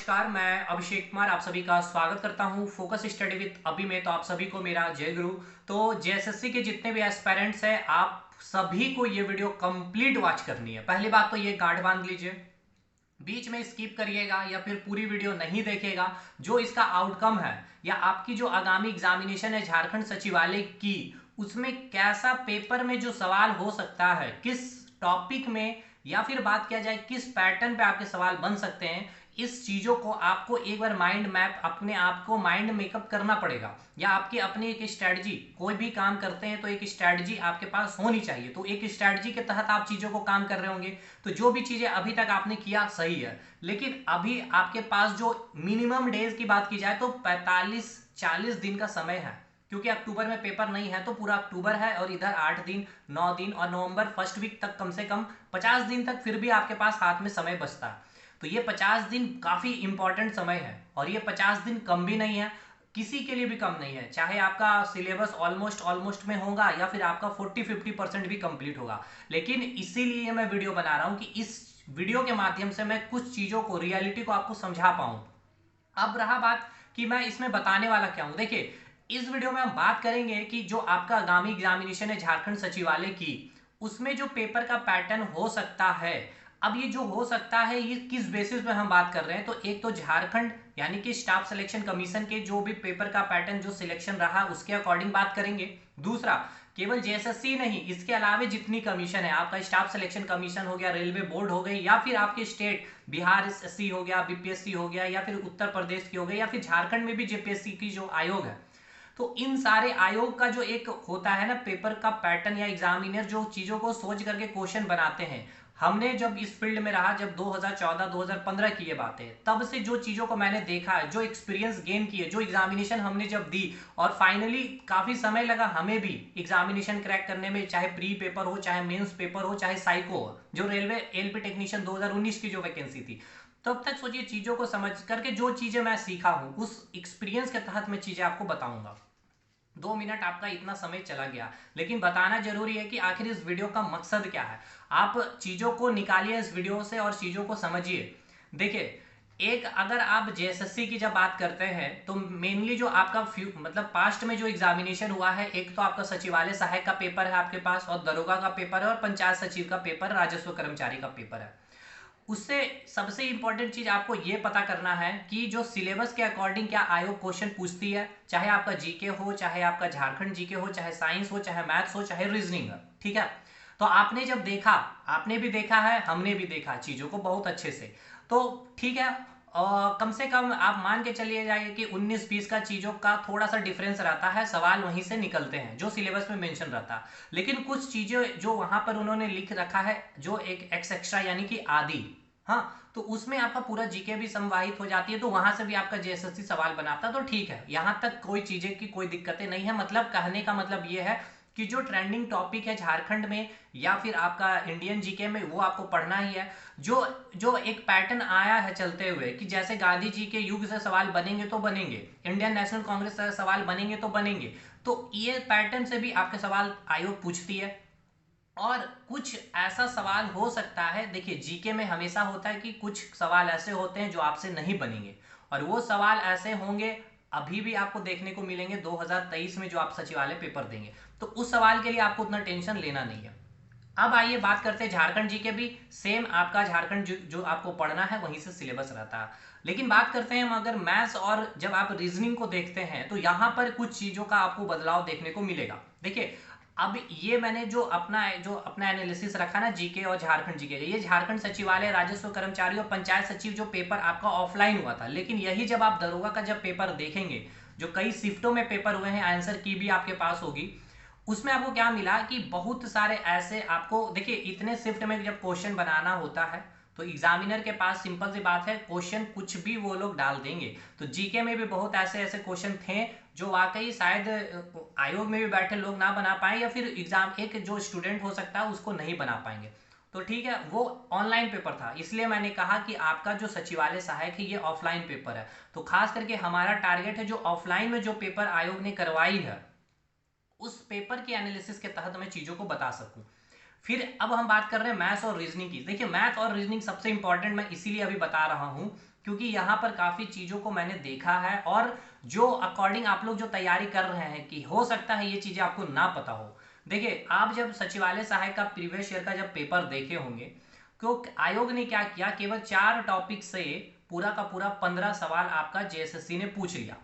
नमस्कार, मैं अभिषेक कुमार आप सभी का स्वागत करता हूं फोकस स्टडी विद अभी में। तो आप सभी को मेरा जय गुरु। तो जेएसएससी के जितने भी एस्पिरेंट्स हैं, आप सभी को ये वीडियो कंप्लीट वॉच करनी है। पहली बात तो ये गांठ बांध लीजिए, बीच में स्किप करिएगा या फिर पूरी वीडियो नहीं देखेगा। जो इसका आउटकम है या आपकी जो आगामी एग्जामिनेशन है झारखंड सचिवालय की, उसमें कैसा पेपर में जो सवाल हो सकता है, किस टॉपिक में, या फिर बात किया जाए किस पैटर्न पे आपके सवाल बन सकते हैं, इस चीजों को आपको एक बार माइंड मैप, अपने आप को माइंड मेकअप करना पड़ेगा। या आपकी अपनी एक स्ट्रेटजी, कोई भी काम करते हैं तो एक स्ट्रेटजी आपके पास होनी चाहिए। तो एक स्ट्रेटजी के तहत आप चीजों को काम कर रहे होंगे। तो जो भी चीजें अभी तक आपने किया सही है, लेकिन अभी आपके पास जो मिनिमम डेज की बात की जाए तो 45-40 दिन का समय है, क्योंकि अक्टूबर में पेपर नहीं है। तो पूरा अक्टूबर है और इधर 8 दिन 9 दिन और नवंबर फर्स्ट वीक तक कम से कम 50 दिन तक फिर भी आपके पास हाथ में समय बचता है। तो ये 50 दिन काफी इंपॉर्टेंट समय है और ये 50 दिन कम भी नहीं है, किसी के लिए भी कम नहीं है। चाहे आपका सिलेबस ऑलमोस्ट में होगा या फिर आपका 40-50% भी कंप्लीट होगा, लेकिन इसीलिए मैं वीडियो बना रहा हूं कि इस वीडियो के माध्यम से मैं कुछ चीजों को, रियलिटी को आपको समझा पाऊं। अब रहा बात कि मैं इसमें बताने वाला क्या हूं। देखिए, इस वीडियो में हम बात करेंगे कि जो आपका आगामी एग्जामिनेशन है झारखंड सचिवालय की, उसमें जो पेपर का पैटर्न हो सकता है। अब ये जो हो सकता है, ये किस बेसिस पे हम बात कर रहे हैं। तो एक तो झारखंड यानी कि स्टाफ सिलेक्शन कमीशन के जो भी पेपर का पैटर्न, जो सिलेक्शन रहा, उसके अकॉर्डिंग बात करेंगे। दूसरा, केवल जेएसएससी नहीं, इसके अलावा जितनी कमीशन है, आपका स्टाफ सिलेक्शन कमीशन हो गया, रेलवे बोर्ड हो गई, या फिर आपके स्टेट बिहार एसएससी हो गया, बीपीएससी हो गया, या फिर उत्तर प्रदेश की हो गई, या फिर झारखंड में भी जेपीएससी की जो आयोग है। तो इन सारे आयोग का जो एक होता है ना पेपर का पैटर्न, या एग्जामिनर जो चीजों को सोच करके क्वेश्चन बनाते हैं। हमने जब इस फील्ड में रहा, जब 2014-2015 की ये बात है, तब से जो चीजों को मैंने देखा है, जो एक्सपीरियंस गेन किए, जो एग्जामिनेशन हमने जब दी, और फाइनली काफी समय लगा हमें भी एग्जामिनेशन क्रैक करने में, चाहे प्री पेपर हो, चाहे मेंस पेपर हो, चाहे साइको हो, जो रेलवे एलपी टेक्नीशियन 2019 की जो वैकेंसी थी। तब तक सोचिए, चीजों को समझ करके जो चीजें मैं सीखा हूं, उस एक्सपीरियंस के तहत मैं चीजें आपको बताऊंगा। 2 मिनट आपका इतना समय चला गया, लेकिन बताना जरूरी है कि आखिर इस वीडियो का मकसद क्या है। आप चीजों को निकालिए इस वीडियो से और चीजों को समझिए। देखिए, एक अगर आप जेएसएससी की जब बात करते हैं तो मेनली जो आपका मतलब पास्ट में जो एग्जामिनेशन हुआ है, एक तो आपका सचिवालय सहायक का पेपर है आपके पास, और दरोगा का पेपर है, और पंचायत सचिव का पेपर, राजस्व कर्मचारी का पेपर है। उससे सबसे इंपॉर्टेंट चीज आपको यह पता करना है कि जो सिलेबस के अकॉर्डिंग क्या आयोग क्वेश्चन पूछती है, चाहे आपका जीके हो, चाहे आपका झारखंड जीके हो, चाहे साइंस हो, चाहे मैथ्स हो, चाहे रीजनिंग हो। ठीक है। तो आपने जब देखा, आपने भी देखा है, हमने भी देखा चीजों को बहुत अच्छे से। तो ठीक है, कम से कम आप मान के चलिए जाइए कि 19-20 का चीजों का थोड़ा सा डिफरेंस रहता है, सवाल वहीं से निकलते हैं जो सिलेबस में मेंशन रहता है। लेकिन कुछ चीजें जो वहां पर उन्होंने लिख रखा है, जो एक एक्स एक्स्ट्रा यानी कि आदि, हाँ, तो उसमें आपका पूरा जीके भी समाहित हो जाती है, तो वहां से भी आपका जेएसएससी सवाल बनाता है। तो ठीक है, यहां तक कोई चीजें की कोई दिक्कतें नहीं है। मतलब कहने का मतलब ये है कि जो ट्रेंडिंग टॉपिक है झारखंड में या फिर आपका इंडियन जीके में, वो आपको पढ़ना ही है। जो जो एक पैटर्न आया है चलते हुए कि जैसे गांधी जी के युग से सवाल बनेंगे तो बनेंगे, इंडियन नेशनल कांग्रेस से सवाल बनेंगे तो बनेंगे, तो ये पैटर्न से भी आपके सवाल आयोग पूछती है। और कुछ ऐसा सवाल हो सकता है, देखिए जीके में हमेशा होता है कि कुछ सवाल ऐसे होते हैं जो आपसे नहीं बनेंगे, और वो सवाल ऐसे होंगे, अभी भी आपको देखने को मिलेंगे 2023 में जो आप सचिवालय पेपर देंगे। तो उस सवाल के लिए आपको उतना टेंशन लेना नहीं है। अब आइए बात करते हैं झारखंड जी के भी सेम आपका झारखंड जो आपको पढ़ना है वहीं से सिलेबस रहता है। लेकिन बात करते हैं हम अगर मैथ्स और जब आप रीजनिंग को देखते हैं, तो यहां पर कुछ चीजों का आपको बदलाव देखने को मिलेगा। देखिए, अब ये मैंने जो अपना एनालिसिस रखा ना जीके और झारखंड जीके का, ये झारखंड सचिवालय, राजस्व कर्मचारी और पंचायत सचिव जो पेपर आपका ऑफलाइन हुआ था, लेकिन यही जब आप दरोगा का जब पेपर देखेंगे, जो कई शिफ्टों में पेपर हुए हैं, आंसर की भी आपके पास होगी, उसमें आपको क्या मिला कि बहुत सारे ऐसे आपको, देखिए इतने शिफ्ट में जब क्वेश्चन बनाना होता है, तो एग्जामिनर के पास सिंपल सी बात है, क्वेश्चन कुछ भी वो लोग डाल देंगे। तो जीके में भी बहुत ऐसे ऐसे क्वेश्चन थे जो वाकई शायद आयोग में भी बैठे लोग ना बना पाए, या फिर एग्जाम एक जो स्टूडेंट हो सकता है उसको नहीं बना पाएंगे। तो ठीक है, वो ऑनलाइन पेपर था, इसलिए मैंने कहा कि आपका जो सचिवालय सहायक है ये ऑफलाइन पेपर है। तो खास करके हमारा टारगेट है जो ऑफलाइन में जो पेपर आयोग ने करवाई है, उस पेपर की एनालिसिस के तहत मैं चीजों को बता सकूं। फिर अब हम बात कर रहे हैं मैथ्स और रीजनिंग की। देखिए, मैथ और रीजनिंग सबसे इंपॉर्टेंट मैं इसीलिए अभी बता रहा हूं क्योंकि यहाँ पर काफ़ी चीज़ों को मैंने देखा है और जो अकॉर्डिंग आप लोग जो तैयारी कर रहे हैं कि हो सकता है ये चीज़ें आपको ना पता हो। देखिए, आप जब सचिवालय सहायक का प्रीवियस ईयर का जब पेपर देखे होंगे, क्यों आयोग ने क्या किया, केवल 4 टॉपिक से पूरा का पूरा 15 सवाल आपका जेएसएससी ने पूछ लिया।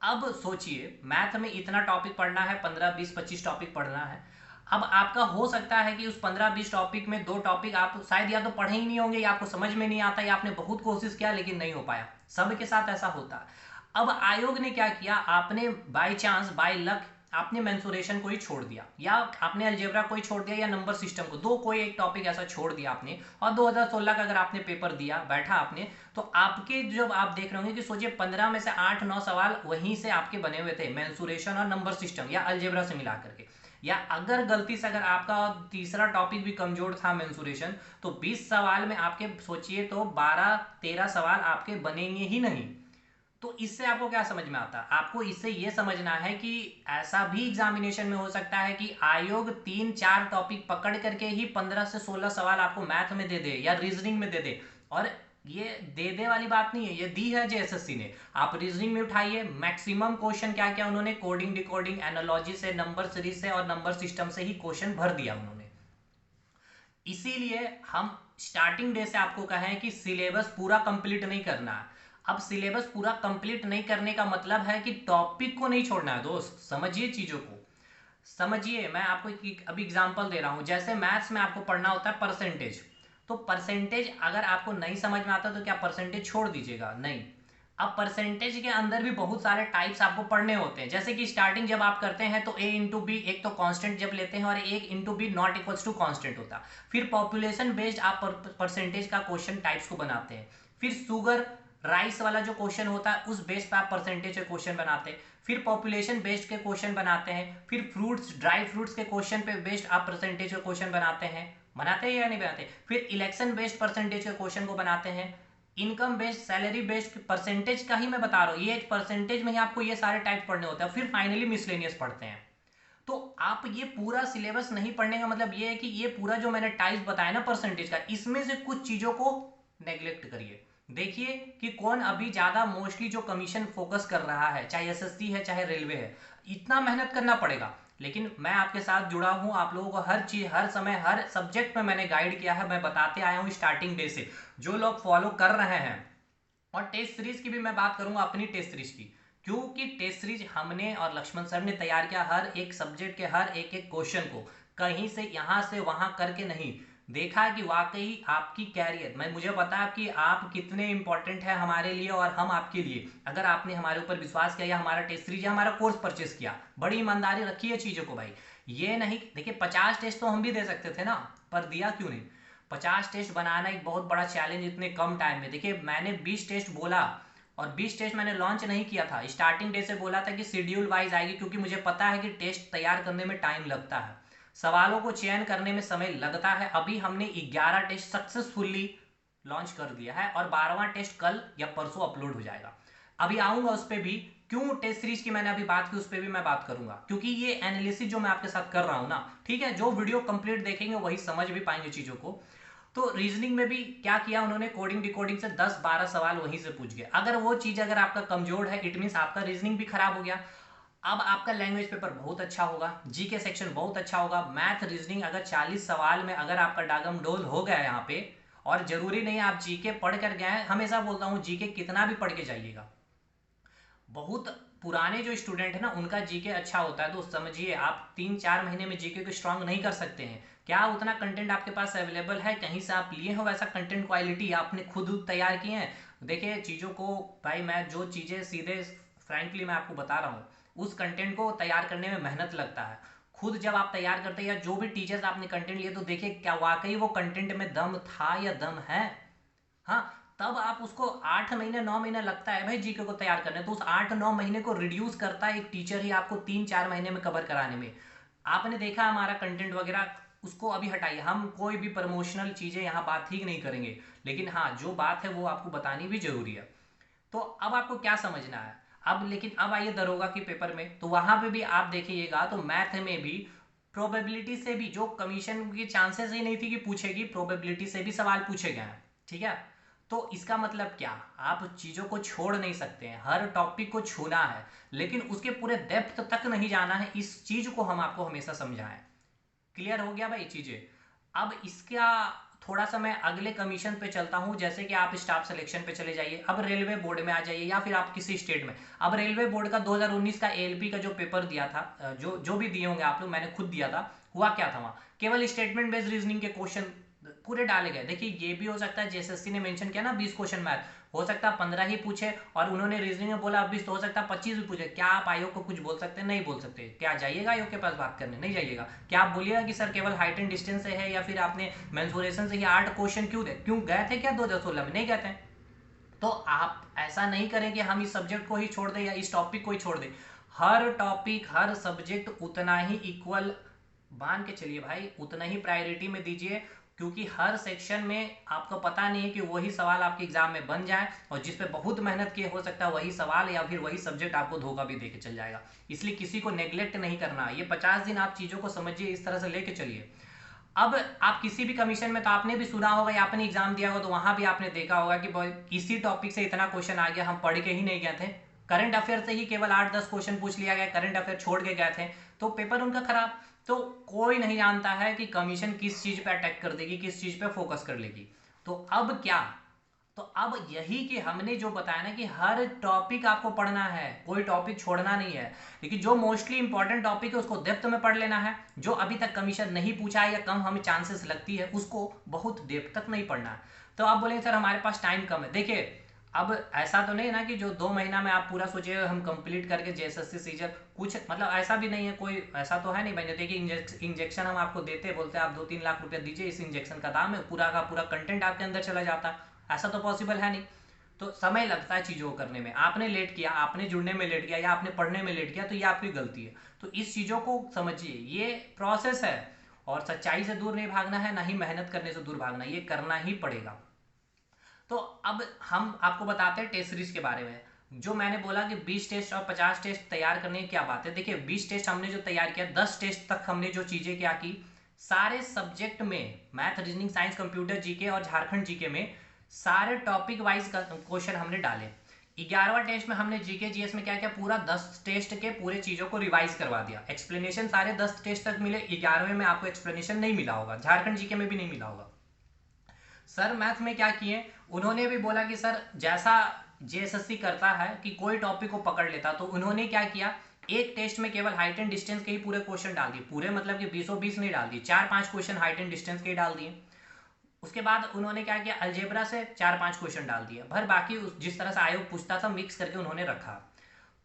अब सोचिए, मैथ में इतना टॉपिक पढ़ना है, 15 20 25 टॉपिक पढ़ना है। अब आपका हो सकता है कि उस 15-20 टॉपिक में 2 टॉपिक आप शायद या तो पढ़े ही नहीं होंगे, या आपको समझ में नहीं आता, या आपने बहुत कोशिश किया लेकिन नहीं हो पाया। सबके साथ ऐसा होता है। अब आयोग ने क्या किया, आपने बाय चांस बाय लक आपने मेंसुरेशन को ही छोड़ दिया, या आपने अलजेब्रा को ही छोड़ दिया, या नंबर सिस्टम को, दो कोई एक टॉपिक ऐसा छोड़ दिया आपने, और 2016 का अगर आपने पेपर दिया बैठा आपने, तो आपके जब आप देख रहे होंगे कि सोचिए 15 में से 8-9 सवाल वहीं से आपके बने हुए थे, मेंसुरेशन और नंबर सिस्टम या अलजेब्रा से मिला करके। या अगर गलती से अगर आपका तीसरा टॉपिक भी कमजोर था मेंसुरेशन, तो 20 सवाल में आपके सोचिए तो 12-13 सवाल आपके बनेंगे ही नहीं। तो इससे आपको क्या समझ में आता है, आपको इससे ये समझना है कि ऐसा भी एग्जामिनेशन में हो सकता है कि आयोग 3-4 टॉपिक पकड़ करके ही 15 से 16 सवाल आपको मैथ में दे दे या रीजनिंग में दे दे। और ये दे दे वाली बात नहीं है, ये दी है जेएसएससी ने। आप रीजनिंग में उठाइए, मैक्सिमम क्वेश्चन क्या क्या उन्होंने कोडिंग डिकोडिंग एनालॉजी से, नंबर सीरीज से और नंबर सिस्टम से ही क्वेश्चन भर दिया उन्होंने। इसीलिए हम स्टार्टिंग डे से आपको कहें कि सिलेबस पूरा कंप्लीट नहीं करना है। अब सिलेबस पूरा कंप्लीट नहीं करने का मतलब है कि टॉपिक को नहीं छोड़ना है दोस्त, समझिए चीजों को समझिए। मैं आपको अभी एग्जांपल दे रहा हूं, जैसे मैथ्स में आपको पढ़ना होता है परसेंटेज, तो परसेंटेज अगर आपको नहीं समझ में आता तो क्या परसेंटेज छोड़ दीजिएगा? नहीं। अब परसेंटेज के अंदर भी बहुत सारे टाइप्स आपको पढ़ने होते हैं, जैसे कि स्टार्टिंग जब आप करते हैं तो a इंटू बी, एक तो कांस्टेंट जब लेते हैं, और एक into B not equals to constant होता। फिर पॉपुलेशन बेस्ड आप परसेंटेज का क्वेश्चन टाइप्स को बनाते हैं। फिर शुगर राइस वाला जो क्वेश्चन होता है उस बेस पे आप परसेंटेज के क्वेश्चन बनाते हैं। फिर पॉपुलेशन बेस्ड के क्वेश्चन बनाते हैं। फिर फ्रूट्स, ड्राई फ्रूट्स के क्वेश्चन पे बेस्ड आप परसेंटेज के क्वेश्चन बनाते हैं या नहीं बनाते? फिर इलेक्शन बेस्ड परसेंटेज के क्वेश्चन को बनाते हैं। Income based, salary based, percentage का ही मैं बता रहा हूँ, ये परसेंटेज में ही आपको ये सारे टाइप पढ़ने होते हैं। फिर फाइनली मिसलेनियस पढ़ते हैं। तो आप ये पूरा सिलेबस नहीं पढ़ने का मतलब ये है कि ये पूरा जो मैंने टाइप्स बताया ना परसेंटेज का, इसमें से कुछ चीजों को नेग्लेक्ट करिए। देखिए कि कौन अभी ज्यादा मोस्टली जो कमीशन फोकस कर रहा है, चाहे एसएससी है चाहे रेलवे है, इतना मेहनत करना पड़ेगा। लेकिन मैं आपके साथ जुड़ा हूं, आप लोगों को हर चीज, हर समय, हर सब्जेक्ट में मैंने गाइड किया है, मैं बताते आया हूं स्टार्टिंग डे से। जो लोग फॉलो कर रहे हैं, और टेस्ट सीरीज की भी मैं बात करूंगा, अपनी टेस्ट सीरीज की, क्योंकि टेस्ट सीरीज हमने और लक्ष्मण सर ने तैयार किया, हर एक सब्जेक्ट के हर एक एक क्वेश्चन को कहीं से यहां से वहां करके नहीं देखा कि वाकई आपकी कैरियर, मैं मुझे पता है कि आप कितने इंपॉर्टेंट है हमारे लिए और हम आपके लिए। अगर आपने हमारे ऊपर विश्वास किया या हमारा टेस्ट सीरीज या हमारा कोर्स परचेस किया, बड़ी ईमानदारी रखी है चीजों को भाई। ये नहीं, देखिए 50 टेस्ट तो हम भी दे सकते थे ना, पर दिया क्यों नहीं? 50 टेस्ट बनाना एक बहुत बड़ा चैलेंज इतने कम टाइम में। देखिए मैंने 20 टेस्ट बोला, और 20 टेस्ट मैंने लॉन्च नहीं किया था, स्टार्टिंग डे से बोला था कि शेड्यूल वाइज आएगी, क्योंकि मुझे पता है कि टेस्ट तैयार करने में टाइम लगता है, सवालों को चयन करने में समय लगता है। अभी हमने 11 टेस्ट सक्सेसफुली लॉन्च कर दिया है, और 12वां टेस्ट कल या परसों अपलोड हो जाएगा। अभी आऊंगा उस पर भी, क्यों टेस्ट सीरीज की मैंने अभी बात की उस पर भी मैं बात करूंगा, क्योंकि ये एनालिसिस जो मैं आपके साथ कर रहा हूं ना, ठीक है, जो वीडियो कंप्लीट देखेंगे वही समझ भी पाएंगे चीजों को। तो रीजनिंग में भी क्या किया उन्होंने, कोडिंग डिकोडिंग से 10-12 सवाल वहीं से पूछ गए। अगर वो चीज अगर आपका कमजोर है, इट मीन आपका रीजनिंग भी खराब हो गया। अब आपका लैंग्वेज पेपर बहुत अच्छा होगा, जीके सेक्शन बहुत अच्छा होगा, मैथ रीजनिंग अगर 40 सवाल में अगर आपका डागम डोल हो गया यहाँ पे, और जरूरी नहीं आप जीके पढ़ कर गए हैं, हमेशा बोलता हूँ जीके कितना भी पढ़ के जाइएगा, बहुत पुराने जो स्टूडेंट है ना उनका जीके अच्छा होता है। तो समझिए आप 3-4 महीने में जीके को स्ट्रांग नहीं कर सकते हैं। क्या उतना कंटेंट आपके पास अवेलेबल है, कहीं से आप लिए हो वैसा कंटेंट, क्वालिटी आपने खुद तैयार किए हैं? देखिए चीज़ों को भाई, मैं जो चीज़ें सीधे फ्रैंकली मैं आपको बता रहा हूँ, उस कंटेंट को तैयार करने में मेहनत लगता है। खुद जब आप तैयार करते हैं, या जो भी टीचर्स आपने कंटेंट लिए, तो देखिए क्या वाकई वो कंटेंट में दम था या दम है। हाँ, तब आप उसको 8 महीने 9 महीने लगता है भाई जीके को तैयार करने, तो उस 8-9 महीने को रिड्यूस करता है एक टीचर ही आपको 3-4 महीने में कवर कराने में। आपने देखा हमारा कंटेंट वगैरह, उसको अभी हटाइए, हम कोई भी प्रमोशनल चीजें यहाँ बात ही नहीं करेंगे, लेकिन हाँ जो बात है वो आपको बतानी भी जरूरी है। तो अब आपको क्या समझना है? अब लेकिन अब आइए दरोगा के पेपर में, तो वहां पे भी आप देखिएगा तो मैथ में भी प्रोबेबिलिटी से भी, जो कमीशन की चांसेस ही नहीं थी कि पूछेगी, प्रोबेबिलिटी से भी सवाल पूछे गए हैं, ठीक है। तो इसका मतलब क्या, आप चीज़ों को छोड़ नहीं सकते हैं, हर टॉपिक को छूना है, लेकिन उसके पूरे डेप्थ तक नहीं जाना है। इस चीज़ को हम आपको हमेशा समझाएं। क्लियर हो गया भाई चीज़ें। अब इसका थोड़ा सा मैं अगले कमीशन पे चलता हूं, जैसे कि आप स्टाफ सिलेक्शन पे चले जाइए, अब रेलवे बोर्ड में आ जाइए या फिर आप किसी स्टेट में। अब रेलवे बोर्ड का 2019 का एएलपी का जो पेपर दिया था, जो जो भी दिए होंगे आप लोग, मैंने खुद दिया था। हुआ क्या था वहां, केवल स्टेटमेंट बेस्ड रीजनिंग के क्वेश्चन पूरे डाले गए। देखिए ये भी हो सकता है, जेएसएससी ने मेंशन किया ना 20 क्वेश्चन मैथ, हो सकता है 15 ही पूछे, और उन्होंने रीजनिंग में बोला 20, तो हो सकता है 25 भी पूछे। क्या आप आयोग को कुछ बोल सकते हैं? नहीं बोल सकते। क्या जाइएगा आयोग के पास बात करने? नहीं जाइएगा। क्या आप बोलिएगा कि सर केवल हाइट एंड डिस्टेंस से है, या फिर आपने मेंसुरेशन से ही 8 क्वेश्चन क्यों गए थे क्या 2016 में? नहीं गए थे। तो आप ऐसा नहीं करें कि हम इस सब्जेक्ट को ही छोड़ दें या इस टॉपिक को ही छोड़ दें। हर टॉपिक, हर सब्जेक्ट उतना ही इक्वल मान के चलिए भाई, उतना ही प्रायोरिटी में दीजिए, क्योंकि हर सेक्शन में आपको पता नहीं है कि वही सवाल आपके एग्जाम में बन जाए, और जिस पे बहुत मेहनत किए हो सकता है वही सवाल या फिर वही सब्जेक्ट आपको धोखा भी देके चल जाएगा। इसलिए किसी को नेग्लेक्ट नहीं करना। ये 50 दिन आप चीज़ों को समझिए, इस तरह से लेके चलिए। अब आप किसी भी कमीशन में, तो आपने भी सुना होगा या आपने एग्जाम दिया होगा, तो वहां भी आपने देखा होगा कि इसी टॉपिक से इतना क्वेश्चन आ गया, हम पढ़ के ही नहीं गए थे। करंट अफेयर से ही केवल 8-10 क्वेश्चन पूछ लिया गया, करंट अफेयर छोड़ के गए थे, तो पेपर उनका खराब। तो कोई नहीं जानता है कि कमीशन किस चीज पे अटैक कर देगी, किस चीज पे फोकस कर लेगी। तो अब क्या, तो अब यही कि हमने जो बताया ना कि हर टॉपिक आपको पढ़ना है, कोई टॉपिक छोड़ना नहीं है, लेकिन जो मोस्टली इंपॉर्टेंट टॉपिक है उसको डेप्थ में पढ़ लेना है। जो अभी तक कमीशन नहीं पूछा है या कम हमें चांसेस लगती है, उसको बहुत डेप्थ तक नहीं पढ़ना है। तो आप बोलेंगे सर हमारे पास टाइम कम है। देखिए अब ऐसा तो नहीं ना कि जो 2 महीना में आप पूरा सोचिए हम कंप्लीट करके जेएसएससी सीजन, कुछ मतलब ऐसा भी नहीं है, कोई ऐसा तो है नहीं भाई। देखिए इंजेक्शन हम आपको देते, बोलते हैं आप 2-3 लाख रुपया दीजिए, इस इंजेक्शन का दाम है, पूरा का पूरा कंटेंट आपके अंदर चला जाता है। ऐसा तो पॉसिबल है नहीं। तो समय लगता है चीज़ों को करने में। आपने लेट किया, आपने जुड़ने में लेट किया, या आपने पढ़ने में लेट किया, तो ये आपकी गलती है। तो इस चीज़ों को समझिए, ये प्रोसेस है, और सच्चाई से दूर नहीं भागना है, ना ही मेहनत करने से दूर भागना, ये करना ही पड़ेगा। तो अब हम आपको बताते हैं टेस्ट सीरीज के बारे में। जो मैंने बोला कि 20 टेस्ट और 50 टेस्ट तैयार करने की क्या बात है। देखिए 20 टेस्ट हमने जो तैयार किया, 10 टेस्ट तक हमने जो चीज़ें क्या की, सारे सब्जेक्ट में math, reasoning, science, computer, GK और झारखंड जीके में सारे टॉपिक वाइज क्वेश्चन हमने डाले। 11वां टेस्ट में हमने जीके जीएस में क्या किया, पूरा 10 टेस्ट के पूरे चीज़ों को रिवाइज करवा दिया। एक्सप्लेनेशन सारे 10 टेस्ट तक मिले, 11वें में आपको एक्सप्लेनेशन नहीं मिला होगा, झारखंड जीके में भी नहीं मिला होगा। सर मैथ में क्या किए, उन्होंने भी बोला कि सर जैसा जेएसएससी करता है कि कोई टॉपिक को पकड़ लेता, तो उन्होंने क्या किया, एक टेस्ट में केवल हाइट एंड डिस्टेंस के ही पूरे क्वेश्चन डाल दिए। पूरे मतलब कि 20 नहीं डाल दिए, 4-5 क्वेश्चन हाइट एंड डिस्टेंस के ही डाल दिए। उसके बाद उन्होंने क्या किया, अलजेब्रा से 4-5 क्वेश्चन डाल दिए, भर बाकी जिस तरह से आयोग पूछता था मिक्स करके उन्होंने रखा।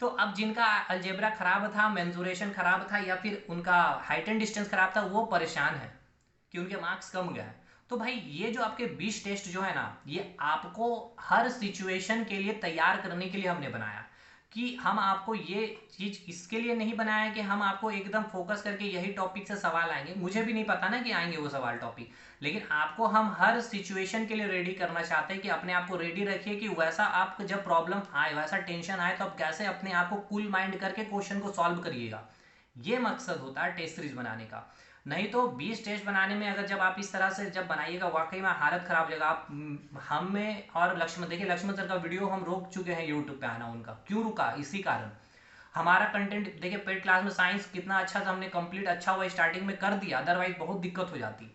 तो अब जिनका अलजेब्रा खराब था, मेंसुरेशन खराब था, या फिर उनका हाइट एंड डिस्टेंस खराब था, वो परेशान है कि उनके मार्क्स कम गए। तो भाई ये जो आपके 20 टेस्ट जो है ना, ये आपको हर सिचुएशन के लिए तैयार करने के लिए हमने बनाया। कि हम आपको ये चीज इसके लिए नहीं बनाया कि हम आपको एकदम फोकस करके यही टॉपिक से सवाल आएंगे, मुझे भी नहीं पता ना कि आएंगे वो सवाल टॉपिक, लेकिन आपको हम हर सिचुएशन के लिए रेडी करना चाहते हैं कि अपने आप को रेडी रखिए कि वैसा आपको जब प्रॉब्लम आए, वैसा टेंशन आए, तो आप कैसे अपने आप को कूल माइंड करके क्वेश्चन को सॉल्व करिएगा। ये मकसद होता है टेस्ट सीरीज बनाने का। नहीं तो 20 टेस्ट बनाने में अगर जब आप इस तरह से जब बनाइएगा, वाकई में हालत खराब हो जाएगा। आप हमें और लक्ष्मण, देखिए लक्ष्मण सर का वीडियो हम रोक चुके हैं यूट्यूब पे आना, उनका क्यों रुका, इसी कारण। हमारा कंटेंट देखिए, पेड क्लास में साइंस कितना अच्छा था, हमने कंप्लीट अच्छा हुआ स्टार्टिंग में कर दिया, अदरवाइज बहुत दिक्कत हो जाती।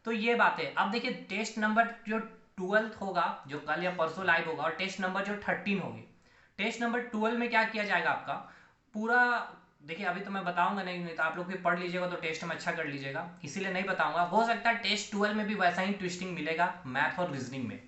तो ये बात है। अब देखिए टेस्ट नंबर जो 12 होगा, जो कल या परसों लाइव होगा, और टेस्ट नंबर जो 13 होगी। टेस्ट नंबर 12 में क्या किया जाएगा आपका पूरा, देखिए अभी तो मैं बताऊंगा नहीं तो आप लोग भी पढ़ लीजिएगा, तो टेस्ट में अच्छा कर लीजिएगा, इसीलिए नहीं बताऊंगा। हो सकता है टेस्ट 12 में भी वैसा ही ट्विस्टिंग मिलेगा मैथ और रीजनिंग में।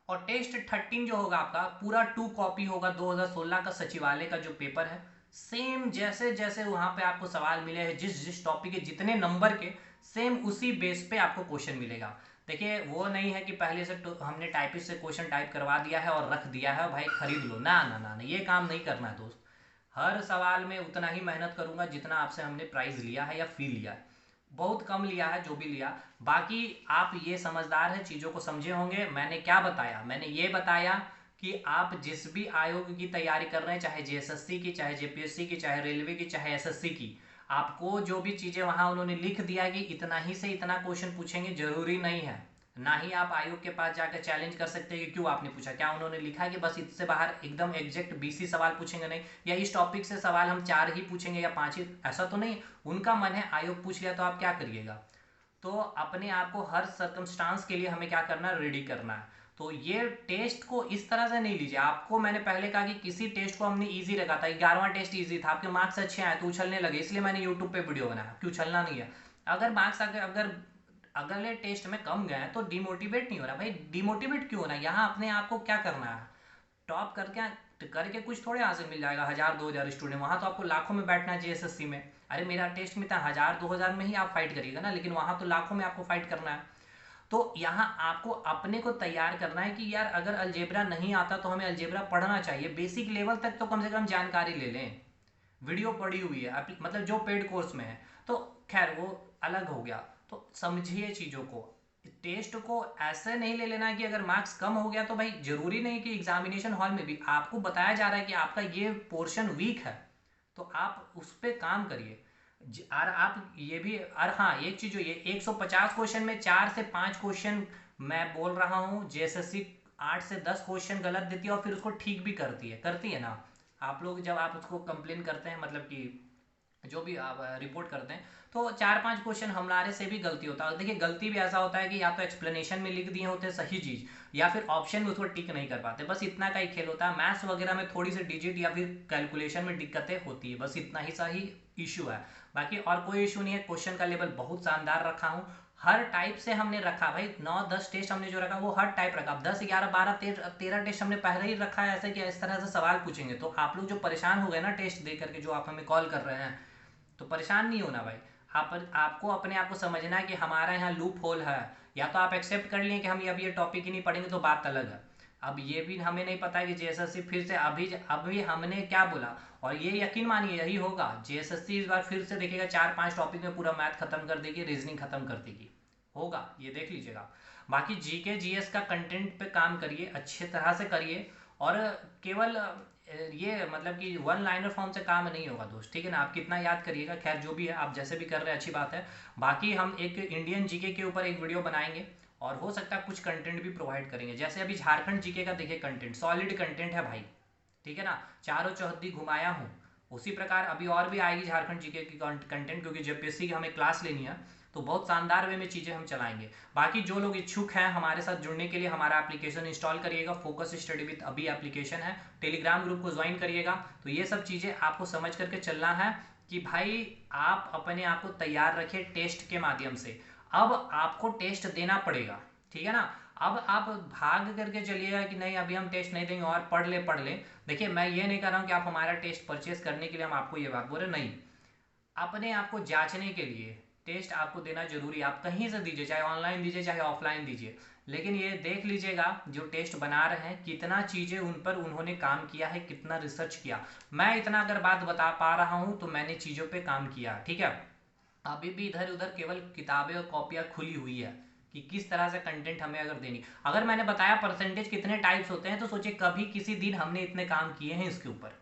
और टेस्ट 13 जो होगा आपका, पूरा 2 कॉपी होगा 2016 का सचिवालय का जो पेपर है, सेम जैसे जैसे वहां पे आपको सवाल मिले हैं, जिस जिस टॉपिक के जितने नंबर के, सेम उसी बेस पे आपको क्वेश्चन मिलेगा। देखिए वो नहीं है कि पहले से हमने टाइपिस्ट से क्वेश्चन टाइप करवा दिया है और रख दिया है, भाई खरीद लो, ना ना ना, ये काम नहीं करना है दोस्त। हर सवाल में उतना ही मेहनत करूंगा जितना आपसे हमने प्राइज लिया है या फी लिया है। बहुत कम लिया है जो भी लिया। बाकी आप ये समझदार है, चीज़ों को समझे होंगे। मैंने क्या बताया, मैंने ये बताया कि आप जिस भी आयोग की तैयारी कर रहे हैं, चाहे जेएसएससी की, चाहे जेपीएससी की, चाहे रेलवे की, चाहे एसएससी की, आपको जो भी चीज़ें वहाँ उन्होंने लिख दिया कि इतना ही से इतना क्वेश्चन पूछेंगे, जरूरी नहीं है। ना ही आप आयोग के पास जाकर चैलेंज कर सकते हैं कि क्यों आपने पूछा, क्या उन्होंने लिखा है कि बस इससे बाहर एकदम एग्जैक्ट 20 सवाल पूछेंगे, नहीं, या इस टॉपिक से सवाल हम 4 ही पूछेंगे या 5 ही, ऐसा तो नहीं। उनका मन है, आयोग पूछ लिया तो आप क्या करिएगा। तो अपने आप को हर सर्कमस्टांस के लिए हमें क्या करना है, रेडी करना है। तो ये टेस्ट को इस तरह से नहीं लीजिए। आपको मैंने पहले कहा कि किसी टेस्ट को हमने इजी रखा था, 11वां टेस्ट इजी था, आपके मार्क्स अच्छे आए तो उछलने लगे, इसलिए मैंने यूट्यूब पे वीडियो बनाया कि उछलना नहीं है। अगर मार्क्स अगर अगले टेस्ट में कम गए तो डिमोटिवेट नहीं हो रहा भाई, डिमोटिवेट क्यों होना, यहाँ अपने आप को क्या करना है, टॉप करके कुछ थोड़े हासिल मिल जाएगा, 1000-2000 स्टूडेंट, वहां तो आपको लाखों में बैठना है जेएसएससी में। अरे मेरा टेस्ट में था 1000-2000 में ही आप फाइट करिएगा ना, लेकिन वहां तो लाखों में आपको फाइट करना है। तो यहाँ आपको अपने को तैयार करना है कि यार अगर अलजेब्रा नहीं आता तो हमें अलजेब्रा पढ़ना चाहिए, बेसिक लेवल तक तो कम से कम जानकारी ले लें। वीडियो पड़ी हुई है मतलब जो पेड कोर्स में है, तो खैर वो अलग हो गया। तो समझिए चीज़ों को, टेस्ट को ऐसे नहीं ले लेना है कि अगर मार्क्स कम हो गया तो भाई जरूरी नहीं कि एग्जामिनेशन हॉल में भी आपको बताया जा रहा है कि आपका ये पोर्शन वीक है, तो आप उस पर काम करिए। और आप ये भी, और हाँ एक चीज, जो ये 150 क्वेश्चन में 4 से 5 क्वेश्चन मैं बोल रहा हूँ जेएसएससी 8 से 10 क्वेश्चन गलत देती है और फिर उसको ठीक भी करती है ना। आप लोग जब आप उसको कंप्लेन करते हैं, मतलब कि जो भी आप रिपोर्ट करते हैं, तो 4-5 क्वेश्चन हमारे से भी गलती होता है। देखिए गलती भी ऐसा होता है कि या तो एक्सप्लेनेशन में लिख दिए होते सही चीज़, या फिर ऑप्शन में उसको टिक नहीं कर पाते, बस इतना का ही खेल होता है। मैथ्स वगैरह में थोड़ी सी डिजिट या फिर कैलकुलेशन में दिक्कतें होती है, बस इतना ही सही इशू है। बाकी और कोई इशू नहीं है। क्वेश्चन का लेवल बहुत शानदार रखा हूँ, हर टाइप से हमने रखा भाई। 9-10 टेस्ट हमने जो रखा वो हर टाइप रखा। 10-11-12-13 टेस्ट हमने पहले ही रखा है ऐसे कि इस तरह से सवाल पूछेंगे। तो आप लोग जो परेशान हो गए ना टेस्ट दे करके, जो आप हमें कॉल कर रहे हैं, तो परेशान नहीं होना भाई। आपको अपने आप को समझना है कि हमारा यहाँ लूप होल है। या तो आप एक्सेप्ट कर लिए कि हम अब ये टॉपिक ही नहीं पढ़ेंगे, तो बात अलग है। अब ये भी हमें नहीं पता है कि जेएसएससी फिर से अभी हमने क्या बोला, और ये यकीन मानिए यही होगा। जेएसएससी इस बार फिर से देखिएगा 4-5 टॉपिक में पूरा मैथ खत्म कर देगी, रीजनिंग खत्म कर देगी, होगा, ये देख लीजिएगा। बाकी जीके जीएस का कंटेंट पे काम करिए, अच्छे तरह से करिए। और केवल ये मतलब कि वन लाइनर फॉर्म से काम नहीं होगा दोस्त, ठीक है ना। आप कितना याद करिएगा, खैर जो भी है, आप जैसे भी कर रहे हैं अच्छी बात है। बाकी हम एक इंडियन जीके के ऊपर एक वीडियो बनाएंगे, और हो सकता है कुछ कंटेंट भी प्रोवाइड करेंगे। जैसे अभी झारखंड जीके का देखिए कंटेंट, सॉलिड कंटेंट है भाई, ठीक है ना, चारों चौहद्दी घुमाया हूँ। उसी प्रकार अभी और भी आएगी झारखंड जीके की कंटेंट, क्योंकि जेपीएससी की हमें क्लास लेनी है, तो बहुत शानदार वे में चीज़ें हम चलाएंगे। बाकी जो लोग इच्छुक हैं हमारे साथ जुड़ने के लिए, हमारा एप्लीकेशन इंस्टॉल करिएगा, फोकस स्टडी विद अभी एप्लीकेशन है, टेलीग्राम ग्रुप को ज्वाइन करिएगा। तो ये सब चीज़ें आपको समझ करके चलना है कि भाई आप अपने आप को तैयार रखिए टेस्ट के माध्यम से। अब आपको टेस्ट देना पड़ेगा, ठीक है ना। अब आप भाग करके चलिएगा कि नहीं अभी हम टेस्ट नहीं देंगे और पढ़ ले। देखिए मैं ये नहीं कर रहा हूँ कि आप हमारा टेस्ट परचेस करने के लिए हम आपको ये बात बोल रहे, नहीं, अपने आप को जांचने के लिए टेस्ट आपको देना जरूरी है। आप कहीं से दीजिए, चाहे ऑनलाइन दीजिए चाहे ऑफलाइन दीजिए, लेकिन ये देख लीजिएगा जो टेस्ट बना रहे हैं कितना चीज़ें उन पर उन्होंने काम किया है, कितना रिसर्च किया। मैं इतना अगर बात बता पा रहा हूँ तो मैंने चीज़ों पे काम किया, ठीक है। अभी भी इधर उधर केवल किताबें और कॉपियाँ खुली हुई है कि किस तरह से कंटेंट हमें अगर देनी। अगर मैंने बताया परसेंटेज कितने टाइप्स होते हैं, तो सोचिए कभी किसी दिन हमने इतने काम किए हैं इसके ऊपर,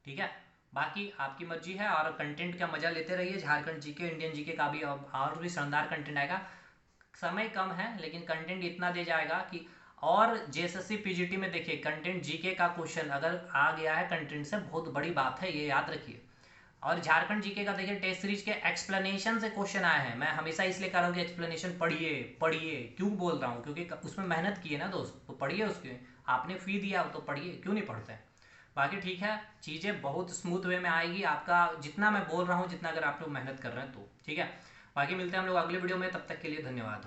ठीक है। बाकी आपकी मर्जी है, और कंटेंट का मजा लेते रहिए। झारखंड जीके, इंडियन जीके का भी और भी शानदार कंटेंट आएगा। समय कम है लेकिन कंटेंट इतना दे जाएगा कि, और जेएसएससी पीजीटी में देखिए कंटेंट जीके का क्वेश्चन अगर आ गया है कंटेंट से, बहुत बड़ी बात है, ये याद रखिए। और झारखंड जीके का देखिए टेस्ट सीरीज के एक्सप्लेनेशन से क्वेश्चन आए हैं। मैं हमेशा इसलिए कह रहा हूँ कि एक्सप्लेनेशन पढ़िए पढ़िए, क्यों बोल रहा हूँ, क्योंकि उसमें मेहनत की है ना दोस्त, तो पढ़िए उसके, आपने फी दिया तो पढ़िए, क्यों नहीं पढ़ते हैं। बाकी ठीक है, चीज़ें बहुत स्मूथ वे में आएगी आपका, जितना मैं बोल रहा हूँ, जितना अगर आप लोग मेहनत कर रहे हैं तो, ठीक है। बाकी मिलते हैं हम लोग अगले वीडियो में, तब तक के लिए धन्यवाद।